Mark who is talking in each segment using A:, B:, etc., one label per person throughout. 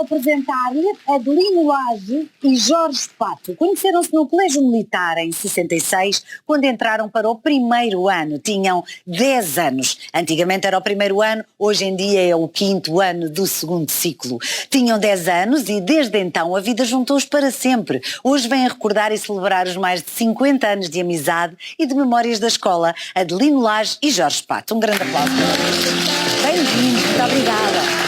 A: apresentar-lhe Adelino Lage e Jorge Pato. Conheceram-se no Colégio Militar em 66, quando entraram para o primeiro ano. Tinham 10 anos. Antigamente era o primeiro ano, hoje em dia é o 5º ano do segundo ciclo. Tinham 10 anos e desde então a vida juntou-os para sempre. Hoje vêm recordar e celebrar os mais de 50 anos de amizade e de memórias da escola. Adelino Lage e Jorge Pato. Um grande aplauso para vocês. Bem-vindos, muito obrigada.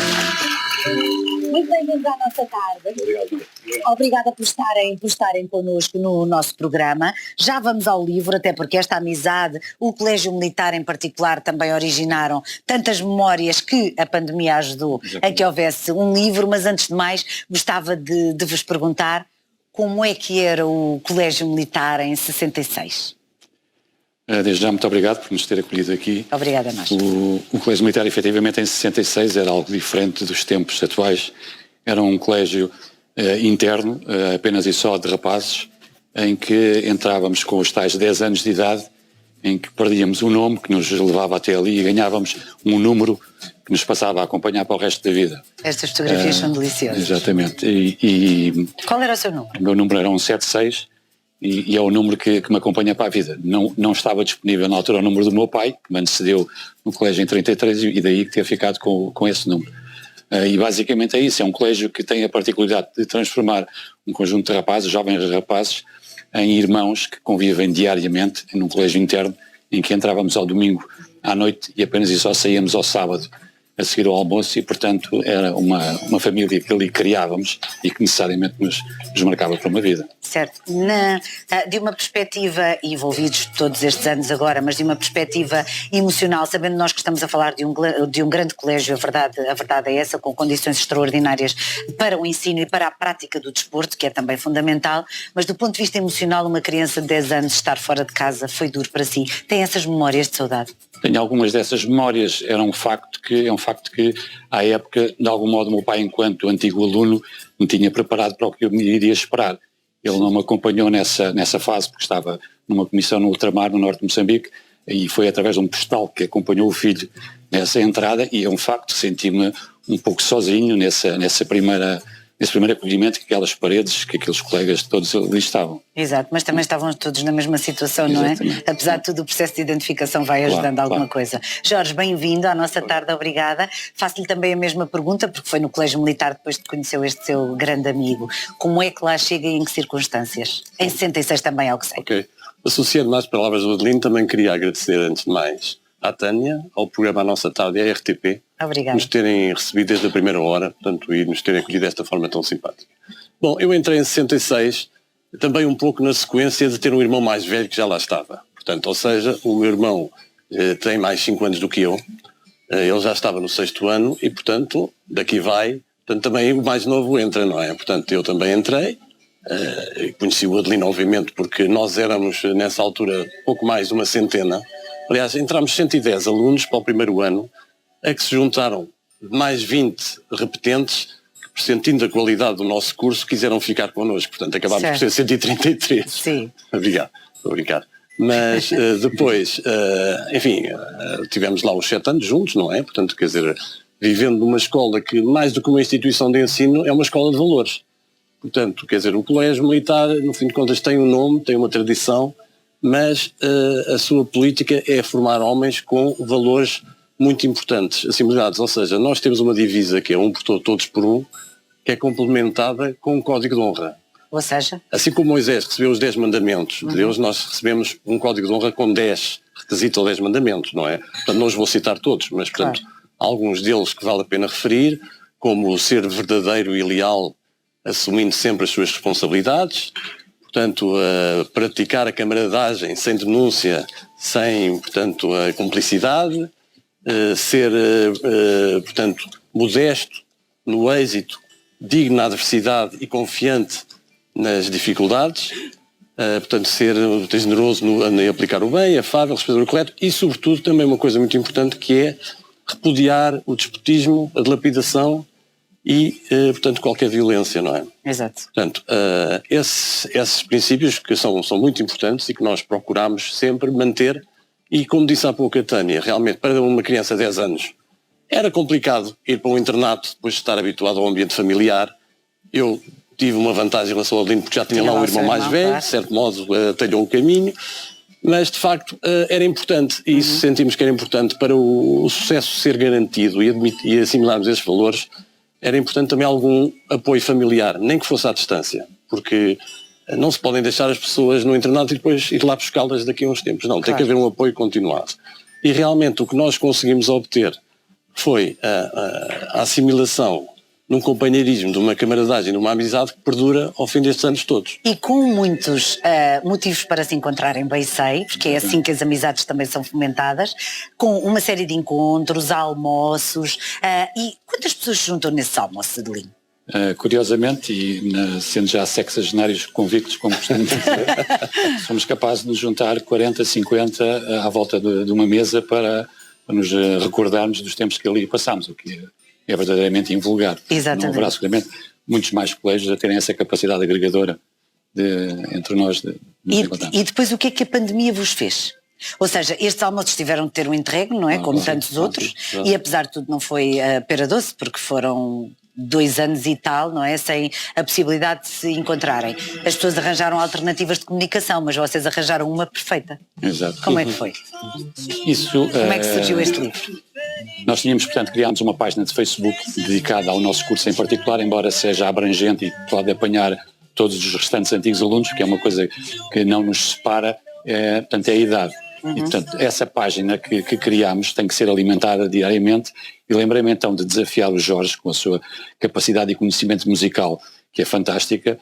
A: Muito bem-vindos à nossa tarde.
B: Obrigado.
A: Obrigada por estarem connosco no nosso programa. Já vamos ao livro, até porque esta amizade, o Colégio Militar em particular, também originaram tantas memórias que a pandemia ajudou a que houvesse um livro, mas antes de mais gostava de vos perguntar como é que era o Colégio Militar em 66?
B: Desde já, muito obrigado por nos ter acolhido aqui.
A: Obrigada a nós.
B: O Colégio Militar, efetivamente, em 66 era algo diferente dos tempos atuais. Era um colégio interno, apenas e só de rapazes, em que entrávamos com os tais 10 anos de idade, em que perdíamos um nome que nos levava até ali e ganhávamos um número que nos passava a acompanhar para o resto da vida.
A: Estas fotografias são deliciosas.
B: Exatamente.
A: Qual era o seu número?
B: O meu número era 176. E é o número que me acompanha para a vida. Não estava disponível na altura o número do meu pai, que me antecedeu no colégio em 33 e daí que ter ficado com esse número. E basicamente é isso, é um colégio que tem a particularidade de transformar um conjunto de rapazes, jovens rapazes, em irmãos que convivem diariamente num colégio interno em que entrávamos ao domingo à noite e apenas e só saíamos ao sábado a seguir ao almoço e, portanto, era uma família que ali criávamos e que necessariamente nos marcava para uma vida.
A: Certo. De uma perspectiva, envolvidos todos estes anos agora, mas de uma perspectiva emocional, sabendo nós que estamos a falar de um grande colégio, a verdade é essa, com condições extraordinárias para o ensino e para a prática do desporto, que é também fundamental, mas do ponto de vista emocional, uma criança de 10 anos estar fora de casa foi duro para si. Tem essas memórias de saudade?
B: Tenho algumas dessas memórias, é um facto que à época, de algum modo, o meu pai, enquanto antigo aluno, me tinha preparado para o que eu me iria esperar. Ele não me acompanhou nessa fase, porque estava numa comissão no ultramar, no norte de Moçambique, e foi através de um postal que acompanhou o filho nessa entrada, e é um facto, senti-me um pouco sozinho nesse primeiro acolhimento, que aquelas paredes, que aqueles colegas todos ali estavam.
A: Exato, mas também estavam todos na mesma situação,
B: Exatamente.
A: Não é? Apesar de tudo, o processo de identificação vai ajudando alguma coisa. Jorge, bem-vindo à nossa tarde, obrigada. Faço-lhe também a mesma pergunta, porque foi no Colégio Militar depois de conheceu este seu grande amigo. Como é que lá chega e em que circunstâncias? Em 66 também, ao que sei.
C: Ok. Associando mais palavras do Adelino, também queria agradecer, antes de mais, à Tânia, ao programa A Nossa Tarde e à RTP,
A: Obrigada.
C: nos terem recebido desde a primeira hora, portanto, e nos terem acolhido desta forma tão simpática. Bom, eu entrei em 66, também um pouco na sequência de ter um irmão mais velho que já lá estava. Portanto, ou seja, o meu irmão tem mais 5 anos do que eu, ele já estava no 6º ano e, portanto, daqui vai, portanto, também o mais novo entra, não é? Portanto, eu também entrei, conheci o Adelino, obviamente, porque nós éramos, nessa altura, pouco mais de uma centena. Aliás, entramos 110 alunos para o primeiro ano, a que se juntaram mais 20 repetentes que, sentindo a qualidade do nosso curso, quiseram ficar connosco. Portanto, acabámos por ser 133.
A: Sim.
C: Obrigado, estou a brincar. Mas depois, enfim, tivemos lá uns 7 anos juntos, não é? Portanto, quer dizer, vivendo numa escola que, mais do que uma instituição de ensino, é uma escola de valores. Portanto, quer dizer, o Colégio Militar, no fim de contas, tem um nome, tem uma tradição, mas a sua política é formar homens com valores muito importantes, assimilados. Ou seja, nós temos uma divisa que é um por todos por um, que é complementada com um código de honra.
A: Ou seja?
C: Assim como Moisés recebeu os 10 mandamentos de Deus, nós recebemos um código de honra com 10 requisitos ou 10 mandamentos, não é? Portanto, não os vou citar todos, mas, portanto, alguns deles que vale a pena referir, como ser verdadeiro e leal, assumindo sempre as suas responsabilidades, portanto, praticar a camaradagem sem denúncia, sem, portanto, a cumplicidade, ser, portanto, modesto no êxito, digno na adversidade e confiante nas dificuldades, portanto, ser generoso em aplicar o bem, afável, respeitador correto e, sobretudo, também uma coisa muito importante que é repudiar o despotismo, a dilapidação e, portanto, qualquer violência, não é?
A: Exato.
C: Portanto, esses princípios que são muito importantes e que nós procuramos sempre manter e, como disse há pouco a Tânia, realmente para uma criança de 10 anos Era complicado ir para um internato depois de estar habituado ao ambiente familiar. Eu tive uma vantagem em relação ao Adelino porque já tinha lá um irmão mais velho, de certo modo talhou o caminho, mas de facto era importante e sentimos que era importante para o sucesso ser garantido e assimilarmos esses valores. Era importante também algum apoio familiar, nem que fosse à distância, porque não se podem deixar as pessoas no internato e depois ir lá buscá-las daqui a uns tempos. Não, tem que haver um apoio continuado. E realmente o que nós conseguimos obter foi a assimilação num companheirismo, de uma camaradagem, de uma amizade que perdura ao fim destes anos todos.
A: E com muitos motivos para se encontrarem, bem sei, porque é assim que as amizades também são fomentadas, com uma série de encontros, almoços, e quantas pessoas se juntam nesses almoços, Adelino?
B: Curiosamente, e sendo já sexagenários convictos, como costumamos dizer, somos capazes de nos juntar 40, 50 à volta de uma mesa para nos recordarmos dos tempos que ali passámos, o que é verdadeiramente invulgar.
A: Exatamente.
B: Não haverá seguramente muitos mais colégios a terem essa capacidade agregadora entre nós de nos encontrarmos.
A: E depois o que é que a pandemia vos fez? Ou seja, estes almoços tiveram de ter um interregno, não é? Como tantos outros, e apesar de tudo não foi pera doce, porque foram 2 anos e tal, não é? Sem a possibilidade de se encontrarem. As pessoas arranjaram alternativas de comunicação, mas vocês arranjaram uma perfeita.
B: Exato.
A: Como é que foi? Como é que surgiu este livro?
B: Nós tínhamos, portanto, criámos uma página de Facebook dedicada ao nosso curso em particular, embora seja abrangente e pode apanhar todos os restantes antigos alunos, que é uma coisa que não nos separa, portanto, é a idade. E, portanto, essa página que criámos tem que ser alimentada diariamente e lembrei-me então de desafiar o Jorge com a sua capacidade e conhecimento musical, que é fantástica,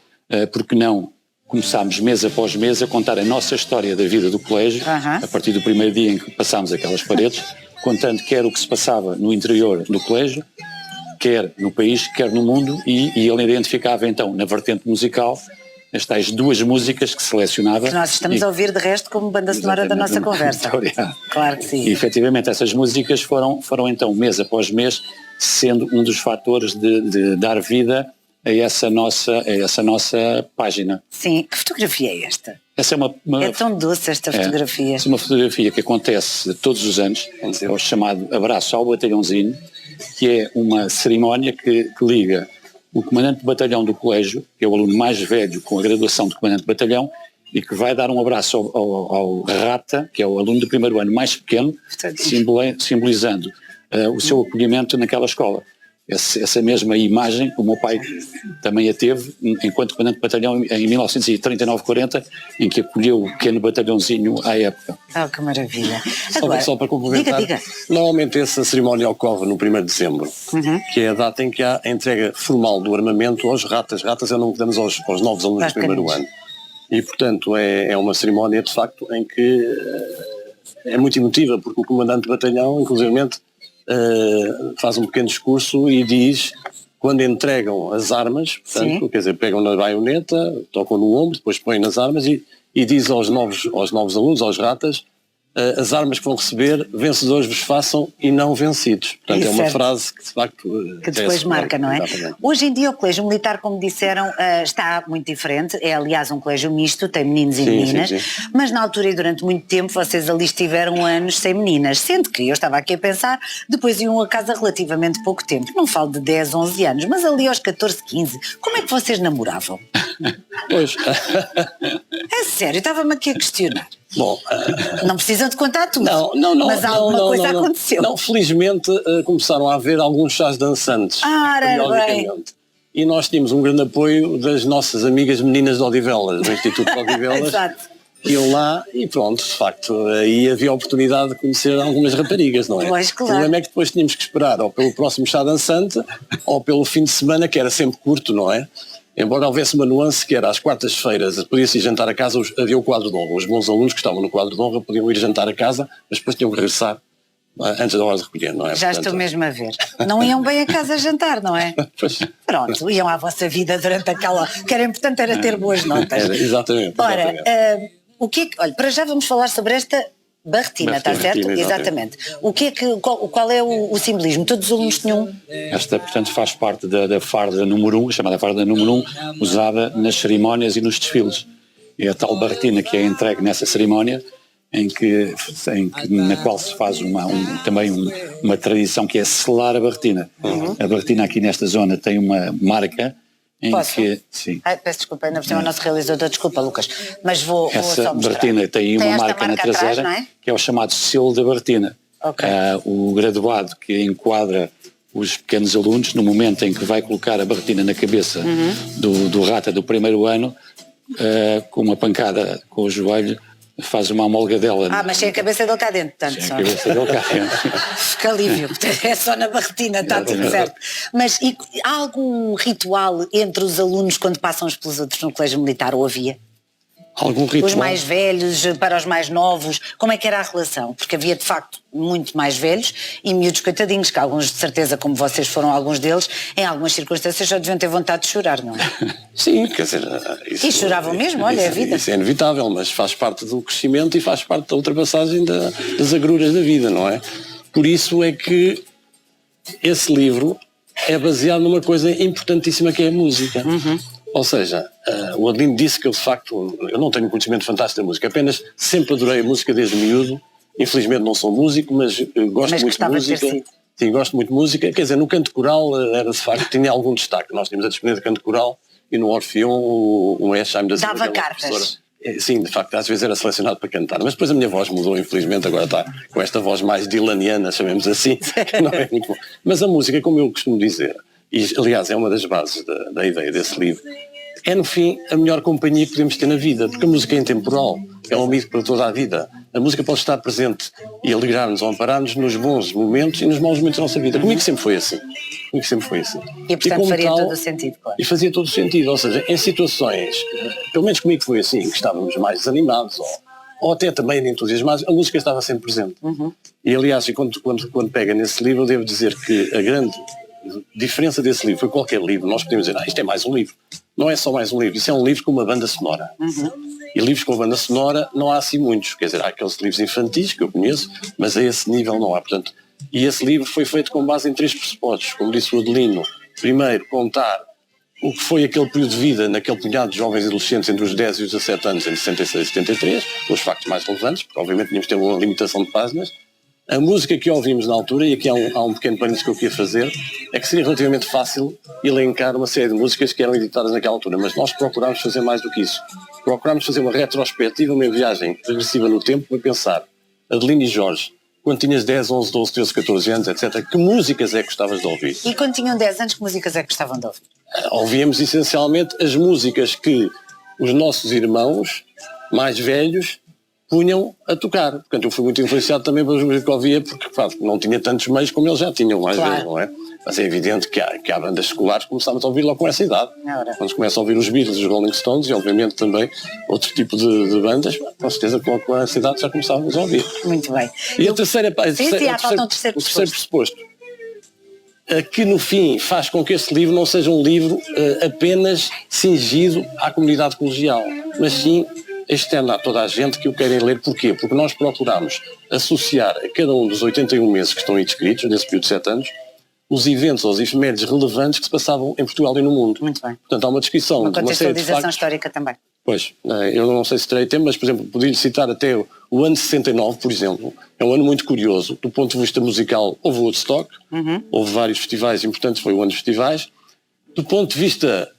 B: porque não começámos mês após mês a contar a nossa história da vida do colégio, a partir do primeiro dia em que passámos aquelas paredes, contando quer o que se passava no interior do colégio, quer no país, quer no mundo, e ele identificava então na vertente musical as tais 2 músicas que selecionava.
A: Que nós estamos a ouvir de resto como banda sonora da nossa conversa. Claro que sim.
B: E efetivamente essas músicas foram então mês após mês sendo um dos fatores de dar vida a essa nossa página.
A: Sim, que fotografia é esta?
B: Essa é
A: é tão doce esta fotografia.
B: Essa é uma fotografia que acontece todos os anos, é o chamado Abraço ao Batalhãozinho, que é uma cerimónia que liga o comandante de batalhão do colégio, que é o aluno mais velho com a graduação de comandante de batalhão, e que vai dar um abraço ao Rata, que é o aluno do primeiro ano mais pequeno, simbolizando o seu acolhimento naquela escola. Essa mesma imagem, o meu pai também a teve, enquanto comandante de batalhão em 1939-40, em que acolheu o pequeno batalhãozinho à época.
A: Que maravilha.
C: Agora, só para complementar, diga. Normalmente essa cerimónia ocorre no 1º de dezembro, que é a data em que há a entrega formal do armamento aos ratas. Ratas é o nome que damos aos novos alunos do primeiro ano. E, portanto, é uma cerimónia, de facto, em que é muito emotiva, porque o comandante de batalhão, inclusivamente, faz um pequeno discurso e diz, quando entregam as armas, portanto, quer dizer, pegam na baioneta, tocam no ombro, depois põem nas armas e diz aos novos alunos, aos ratas, as armas que vão receber, vencedores vos façam e não vencidos. Portanto, é uma frase que de facto
A: que depois marca, não é?
C: Exatamente.
A: Hoje em dia o colégio militar, como disseram, está muito diferente. É aliás um colégio misto, tem meninos e meninas, mas na altura e durante muito tempo vocês ali estiveram anos sem meninas, sendo que eu estava aqui a pensar, depois iam a casa relativamente pouco tempo, não falo de 10, 11 anos, mas ali aos 14, 15, como é que vocês namoravam?
C: Pois.
A: É sério, estava-me aqui a questionar.
C: Bom,
A: não precisam de contar tudo, mas alguma coisa aconteceu.
C: Não, felizmente começaram a haver alguns chás dançantes, periodicamente. E nós tínhamos um grande apoio das nossas amigas meninas de Odivelas, do Instituto de Odivelas.
A: Exato.
C: Iam lá e pronto, de facto, aí havia a oportunidade de conhecer algumas raparigas, não é?
A: Pois, claro.
C: O problema é que depois tínhamos que esperar ou pelo próximo chá dançante ou pelo fim de semana, que era sempre curto, não é? Embora houvesse uma nuance que era às quartas-feiras, podia-se ir jantar a casa, havia o quadro de honra. Os bons alunos que estavam no quadro de honra podiam ir jantar a casa, mas depois tinham que regressar antes da hora de recolher, não é?
A: Já estou mesmo a ver. Não iam bem a casa jantar, não é?
C: Pois.
A: Pronto, iam à vossa vida durante aquela... O que era importante era ter boas notas.
C: Exatamente.
A: Ora, olha, para já vamos falar sobre esta Barretina, está certo? Exatamente. Qual é o simbolismo? Todos os alunos tinham...
B: Esta, portanto, faz parte da farda número 1, chamada farda número 1, usada nas cerimónias e nos desfiles. E a tal barretina que é entregue nessa cerimónia na qual se faz também uma tradição que é selar a barretina. A barretina aqui nesta zona tem uma marca em
A: Posso?
B: que... Sim.
A: Peço desculpa, ainda por cima o nosso realizador, desculpa Lucas, mas vou
B: Essa
A: só mostrar.
B: barretina tem uma
A: esta
B: marca na traseira,
A: atrás, não é?
B: que é o chamado selo da barretina.
A: Ok.
B: O graduado que enquadra os pequenos alunos, no momento em que vai colocar a barretina na cabeça do rata do primeiro ano, com uma pancada com o joelho, faz uma amolgadela.
A: Mas sem a cabeça dele cá dentro, portanto.
B: Sem a cabeça dele cá dentro.
A: Que alívio, é só na barretina, está tudo certo. Mas há algum ritual entre os alunos quando passam uns pelos outros no colégio militar, ou havia?
C: Algum ritual?
A: Os mais velhos para os mais novos, como é que era a relação? Porque havia de facto muito mais velhos e miúdos coitadinhos, que alguns de certeza, como vocês foram alguns deles, em algumas circunstâncias já deviam ter vontade de chorar, não é?
C: Sim, quer dizer...
A: E choravam mesmo, olha, é a vida.
C: Isso é inevitável, mas faz parte do crescimento e faz parte da ultrapassagem das agruras da vida, não é? Por isso é que esse livro é baseado numa coisa importantíssima que é a música. Ou seja, o Adelino disse que eu de facto, eu não tenho conhecimento fantástico da música, apenas sempre adorei a música desde miúdo. Infelizmente não sou músico, mas gosto muito de música. Sim, gosto muito de música. Quer dizer, no canto coral era de facto, tinha algum destaque. Nós tínhamos a disciplina de canto coral e no Orfeão o Esheim da Silva.
A: Dava cartas.
C: Sim, de facto, às vezes era selecionado para cantar, mas depois a minha voz mudou, infelizmente, agora está com esta voz mais dilaniana, chamemos assim, que não é muito bom. Mas a música, como eu costumo dizer, e aliás é uma das bases da ideia desse livro, é no fim a melhor companhia que podemos ter na vida, porque a música é intemporal, é um amigo para toda a vida. A música pode estar presente e alegrar-nos ou amparar-nos nos bons momentos e nos maus momentos da nossa vida. Comigo sempre foi assim.
A: E portanto faria todo o sentido, claro.
C: E fazia todo o sentido, ou seja, em situações, pelo menos comigo foi assim, que estávamos mais desanimados ou até também entusiasmados, a música estava sempre presente. E aliás, quando pega nesse livro, eu devo dizer que a grande diferença desse livro foi qualquer livro. Nós podemos dizer, isto é mais um livro. Não é só mais um livro, isso é um livro com uma banda sonora. E livros com banda sonora não há assim muitos. Quer dizer, há aqueles livros infantis que eu conheço, mas a esse nível não há. Portanto, e esse livro foi feito com base em 3 pressupostos. Como disse o Adelino, primeiro, contar o que foi aquele período de vida naquele punhado de jovens adolescentes entre os 10 e os 17 anos, entre 66 e 73, os factos mais relevantes, porque obviamente tínhamos de ter uma limitação de páginas. A música que ouvimos na altura, e aqui há um pequeno parênteses que eu queria fazer, é que seria relativamente fácil elencar uma série de músicas que eram editadas naquela altura, mas nós procurámos fazer mais do que isso. Procurámos fazer uma retrospectiva, uma viagem regressiva no tempo para pensar, Adelino e Jorge, quando tinhas 10, 11, 12, 13, 14 anos, etc., que músicas é que gostavas de ouvir?
A: E quando tinham 10 anos, que músicas é que gostavam de ouvir?
C: Ouvíamos essencialmente as músicas que os nossos irmãos mais velhos punham a tocar. Portanto, eu fui muito influenciado também pelas músicas que ouvia, porque não tinha tantos meios como eles já tinham, mais vezes, não é? Mas é evidente que há bandas seculares que começámos a ouvir logo com essa idade. Quando se começa a ouvir os Beatles, os Rolling Stones e obviamente também outro tipo de bandas, com certeza que logo com essa idade já começávamos a ouvir.
A: Muito bem.
C: E a terceira,
A: o terceiro
C: pressuposto, que no fim faz com que esse livro não seja um livro apenas cingido à comunidade colegial, mas sim externo a toda a gente que o querem ler. Porquê? Porque nós procuramos associar a cada um dos 81 meses que estão aí descritos, nesse período de 7 anos, os eventos ou os efemérides relevantes que se passavam em Portugal e no mundo.
A: Muito bem.
C: Portanto, há uma descrição
A: uma
C: de uma série de factos.
A: Histórica também.
C: Pois, eu não sei se terei tempo, mas, por exemplo, podia-lhe citar até o ano 69, por exemplo. É um ano muito curioso. Do ponto de vista musical, houve o Woodstock, houve vários festivais importantes, foi o ano dos festivais. Do ponto de vista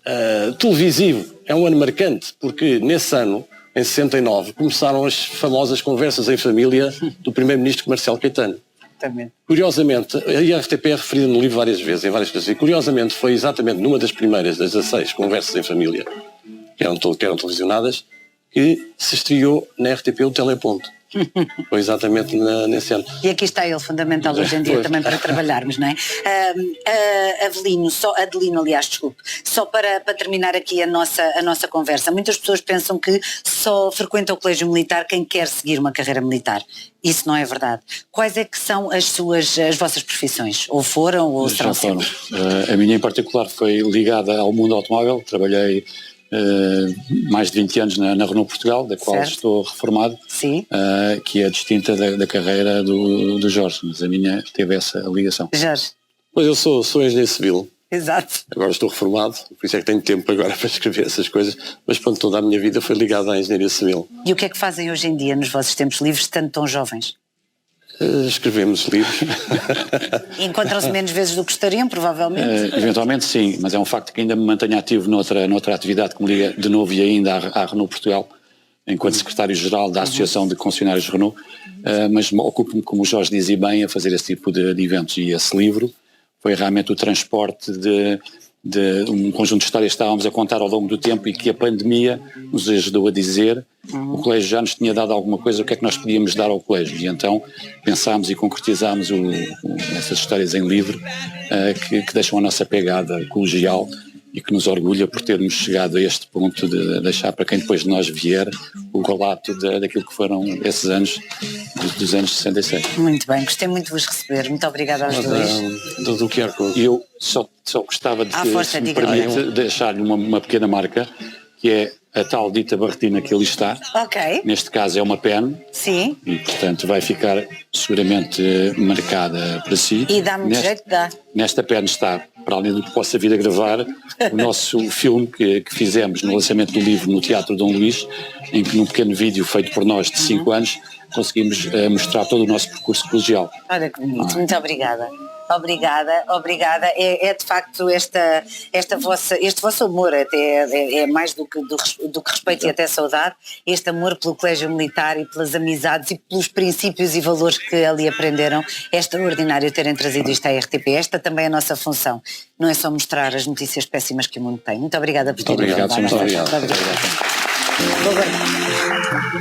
C: televisivo, é um ano marcante, porque nesse ano, em 69, começaram as famosas conversas em família do primeiro-ministro Marcelo Caetano.
A: Também.
C: Curiosamente, a RTP é referida no livro várias vezes, em várias coisas, e curiosamente foi exatamente numa das primeiras das 16 conversas em família, que eram televisionadas, que se estreou na RTP o Teleponto. Foi exatamente nesse ano.
A: E aqui está ele, fundamental hoje em dia também para trabalharmos, não é? Adelino, aliás, desculpe, só para terminar aqui a nossa conversa, muitas pessoas pensam que só frequenta o colégio militar quem quer seguir uma carreira militar. Isso não é verdade. Quais é que são as vossas profissões? Ou foram ou serão sempre?
B: A minha em particular foi ligada ao mundo automóvel, trabalhei mais de 20 anos na Renault Portugal, da qual estou reformado, que é distinta da carreira do Jorge, mas a minha teve essa ligação.
A: Jorge?
C: Pois eu sou engenheiro civil,
A: Exato.
C: Agora estou reformado, por isso é que tenho tempo agora para escrever essas coisas, mas pronto, toda a minha vida foi ligada à engenharia civil.
A: E o que é que fazem hoje em dia nos vossos tempos livres, estando tão jovens?
C: Escrevemos livros.
A: Encontram-se menos vezes do que gostariam, provavelmente?
B: Eventualmente sim, mas é um facto que ainda me mantenho ativo noutra atividade que me liga de novo e ainda à Renault Portugal, enquanto secretário-geral da Associação de Concessionários Renault, mas ocupo-me, como o Jorge dizia bem, a fazer esse tipo de eventos. E esse livro foi realmente o transporte de um conjunto de histórias que estávamos a contar ao longo do tempo e que a pandemia nos ajudou a dizer. O colégio já nos tinha dado alguma coisa, o que é que nós podíamos dar ao colégio? E então pensámos e concretizámos essas histórias em livro que deixam a nossa pegada colegial e que nos orgulha por termos chegado a este ponto de deixar para quem depois de nós vier o relato daquilo que foram esses anos, dos anos 66.
A: Muito bem, gostei muito de vos receber. Muito obrigada aos dois.
C: Do QR Code.
B: E eu só gostava de, se me permite, deixar-lhe uma pequena marca, que é a tal dita barretina que ali está.
A: Ok.
B: Neste caso é uma pen.
A: Sim.
B: E, portanto, vai ficar seguramente marcada para si.
A: E dá muito jeito, dá.
B: Nesta pen está, para além do que possa vir a gravar, o nosso filme que fizemos no lançamento do livro no Teatro Dom Luís, em que num pequeno vídeo feito por nós de 5 anos, conseguimos mostrar todo o nosso percurso colegial.
A: Olha que bonito, muito obrigada. Obrigada. É de facto este vosso amor, até é mais do que respeito e até saudade, este amor pelo Colégio Militar e pelas amizades e pelos princípios e valores que ali aprenderam. É extraordinário terem trazido isto à RTP. Esta também é a nossa função. Não é só mostrar as notícias péssimas que o mundo tem. Muito obrigada por terem vindo.
B: Muito obrigado.
A: Vou guardar.